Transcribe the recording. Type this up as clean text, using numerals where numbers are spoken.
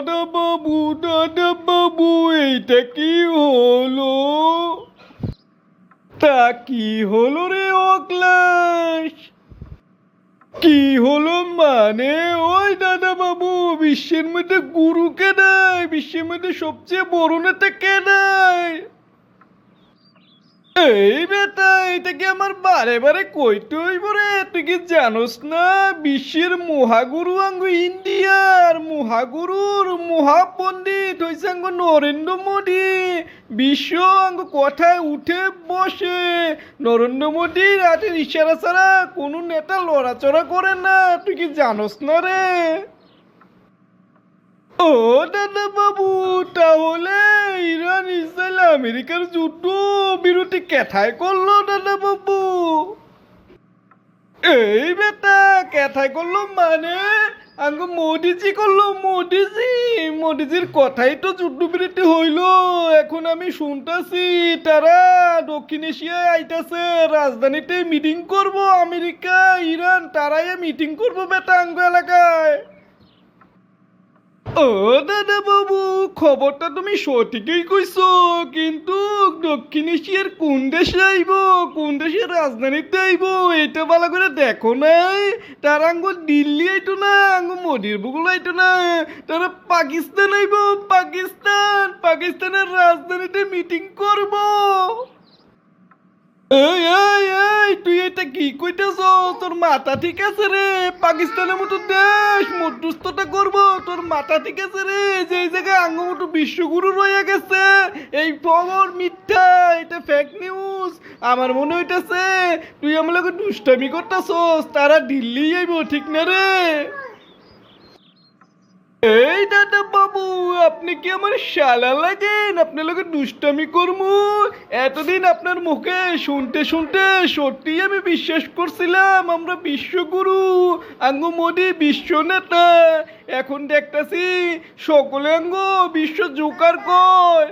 দাদা বাবু, এইটা কি হলো? তা কি হলো রে অক্লাস? কি হলো মানে? ওই দাদা বাবু, বিশ্বের মধ্যে গুরু কে নাই? বিশ্বের মধ্যে সবচেয়ে বড় নেতা কে নাই? এই বেটা, এটা কি আমার বারে বারে কইতে হইব রে? তুই কি জানোস না বিশ্বের মহাগুরু আঙ্গ ইন্ডিয়ার মহাগুরুর মহাপণ্ডিত হইছে আঙ্গ নরেন্দ্র মোদী। বিশ্ব আঙ্গ কথায় উঠে বসে। নরেন্দ্র মোদীর হাতের ইশারা ছাড়া কোনো নেতা লড়াচড়া করে না। তুই কি জানোস না রে? ও দাদা বাবু, তাহলে ইরান ইসরায়েল আমেরিকার যুদ্ধ বিরতি কেথায় করলো দাদা বাবু? এই বেটা, কেথায় করলো মানে? আঙ্গ মোদিজি করলো, মোদিজির কথাই তো যুদ্ধবিরতি হইলো। এখন আমি শুনতাছি তারা দক্ষিণ এশিয়ায় আইতাছে, রাজধানীতে মিটিং করব। আমেরিকা ইরান তারাই মিটিং করবো বেটা আঙ্গ এলাকায়। ও দাদা বাবু, খবরটা তুমি সঠিকই কইছো, কিন্তু দক্ষিণ এশিয়ার কোন দেশে আইব, কোন দেশের রাজধানীতে আইব এটা ভালো করে দেখো নাই? তারা আঙ্গ দিল্লি আইতো না, আঙ্গ মোদির বুগুলো আইতো না, তারা পাকিস্তান আইব। পাকিস্তানের রাজধানীতে মিটিং করব। এই এই এই, তুই এটা কি কইতেছ? তোর মাথা ঠিক আছে রে? পাকিস্তানের মতো দেশ মধ্যস্থতা করব? তোর মাথা ঠিক আছে রে? যে এই জায়গায় আঙ্গমতো বিশ্বগুরু রয়ে গেছে, এই খবর মিথ্যা, এটা ফেক নিউজ। আমার মনে হইতেছে তুই আমার লগে দুষ্টামি করতেছস। তারা দিল্লি আইব, ঠিক না রে? এই দাদা বাবু, আপনি কি আমার শালা লাগেন? আপনার লোকে দুষ্টামি করমু? এতদিন আপনার মুখে শুনতে শুনতে সত্যি আমি বিশ্বাস করছিলাম আমরা বিশ্বগুরু, আঙ্গ মোদি বিশ্ব নেতা। এখন দেখতাছি সকলে আঙ্গ বিশ্ব জোকার কয়।